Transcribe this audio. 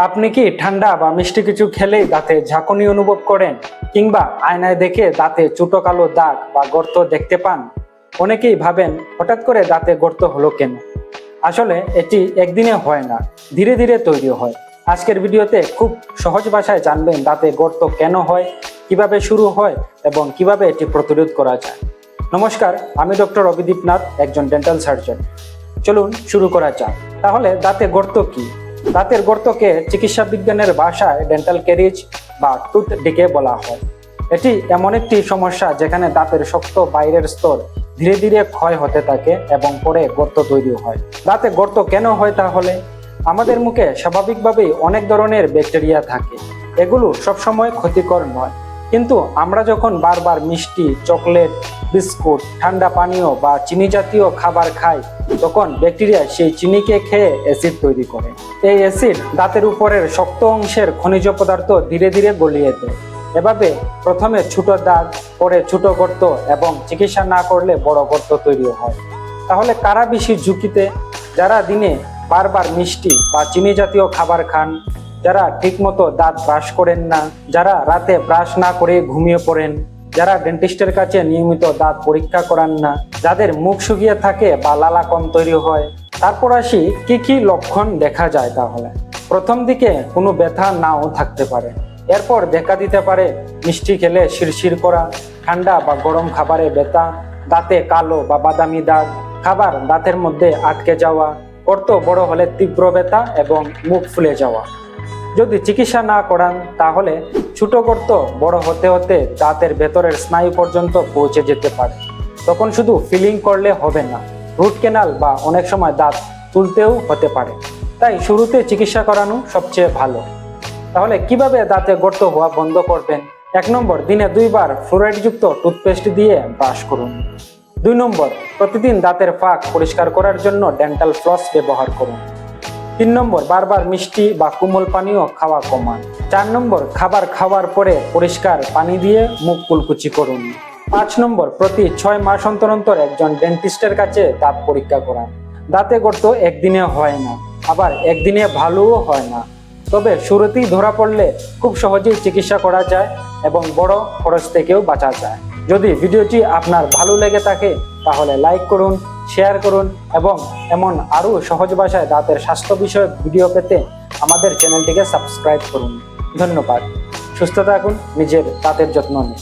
আপনি কি ঠান্ডা বা মিষ্টি কিছু খেলেই দাঁতে ঝাঁকুনি অনুভব করেন, কিংবা আয়নায় দেখে দাঁতে ছোটো কালো দাগ বা গর্ত দেখতে পান? অনেকেই ভাবেন হঠাৎ করে দাঁতে গর্ত হলো কেন। আসলে এটি একদিনে হয় না, ধীরে ধীরে তৈরি হয়। আজকের ভিডিওতে খুব সহজ ভাষায় জানবেন দাঁতে গর্ত কেন হয়, কিভাবে শুরু হয় এবং কিভাবে এটি প্রতিরোধ করা যায়। নমস্কার, আমি ডক্টর অভিদীপ নাথ, একজন ডেন্টাল সার্জন। চলুন শুরু করা যাক। তাহলে দাঁতে গর্ত কি? দাঁতের গর্তকে চিকিৎসা বিজ্ঞানের ভাষায় ডেন্টাল ক্যারিজ বা টুথ ডিকে বলা হয়। এটি এমন একটি সমস্যা যেখানে দাঁতের শক্ত বাইরের স্তর ধীরে ধীরে ক্ষয় হতে থাকে এবং পরে গর্ত তৈরি হয়। দাঁতে গর্ত কেন হয় তাহলে? আমাদের মুখে স্বাভাবিকভাবেই অনেক ধরনের ব্যাকটেরিয়া থাকে। এগুলো সবসময় ক্ষতিকর নয়, কিন্তু আমরা যখন বারবার মিষ্টি, চকলেট, বিস্কুট, ঠান্ডা পানীয় বা চিনি জাতীয় খাবার খাই, তখন ব্যাকটেরিয়া সেই চিনিকে খেয়ে অ্যাসিড তৈরি করে। এই অ্যাসিড দাঁতের উপরের শক্ত অংশের খনিজ পদার্থ ধীরে ধীরে গলিয়ে দেয়। এভাবে প্রথমে ছোট দাগ, পরে ছোট গর্ত এবং চিকিৎসা না করলে বড় গর্ত তৈরি হয়। তাহলে কারা বেশি ঝুঁকিতে? যারা দিনে বারবার মিষ্টি বা চিনি জাতীয় খাবার খান, যারা ঠিকমতো দাঁত ব্রাশ করেন না, যারা রাতে ব্রাশ না করে ঘুমিয়ে পড়েন, যারা ডেন্টিস্টের কাছে নিয়মিত দাঁত পরীক্ষা করান না, যাদের মুখ শুকিয়ে থাকে বা লালা কম তৈরি হয়। তারপর আসি কি কি লক্ষণ দেখা যায়। তাহলে প্রথম দিকে কোনো ব্যথা নাও থাকতে পারে, এরপর দেখা দিতে পারে মিষ্টি খেলে শিরশির করা, ঠান্ডা বা গরম খাবারে ব্যথা, দাঁতে কালো বা বাদামি দাগ, খাবার দাঁতের মধ্যে আটকে যাওয়া, গর্ত বড় হলে তীব্র ব্যথা এবং মুখ ফুলে যাওয়া। যদি চিকিৎসা না করান তাহলে ছোট গর্ত বড় হতে হতে দাঁতের ভেতরের স্নায়ু পর্যন্ত পৌঁছে যেতে পারে। তখন শুধু ফিলিং করলে হবে না, রুট ক্যানাল বা অনেক সময় দাঁত তুলতেও হতে পারে। তাই শুরুতে চিকিৎসা করানো সবচেয়ে ভালো। তাহলে কিভাবে দাঁতে গর্ত হওয়া বন্ধ করবেন? 1 নম্বর, দিনে 2 বার ফ্লোরাইডযুক্ত টুথপেস্ট দিয়ে ব্রাশ করুন। 2 নম্বর, প্রতিদিন দাঁতের ফাঁক পরিষ্কার করার জন্য ডেন্টাল ফ্লস ব্যবহার করুন। 3 নম্বর, বারবার মিষ্টি বা কোমল পানীয় খাওয়া কমান। 4 নম্বর, খাবার খাওয়ার পরে পরিষ্কার পানি দিয়ে মুখ কুলকুচি করুন। 5 নম্বর, প্রতি 6 মাস অন্তর অন্তর একজন ডেন্টিস্টের কাছে দাঁত পরীক্ষা করান। দাঁতে গর্ত একদিনে হয় না, আবার একদিনে ভালোও হয় না। তবে শুরুতেই ধরা পড়লে খুব সহজেই চিকিৎসা করা যায় এবং বড় খরচ থেকেও বাঁচা যায়। যদি ভিডিওটি আপনার ভালো লেগে থাকে তাহলে লাইক করুন, শেয়ার করুন এবং এমন আরও সহজ ভাষায় দাঁতের স্বাস্থ্য বিষয়ক ভিডিও পেতে আমাদের চ্যানেলটিকে সাবস্ক্রাইব করুন। ধন্যবাদ। সুস্থ থাকুন, নিজের দাঁতের যত্ন নিন।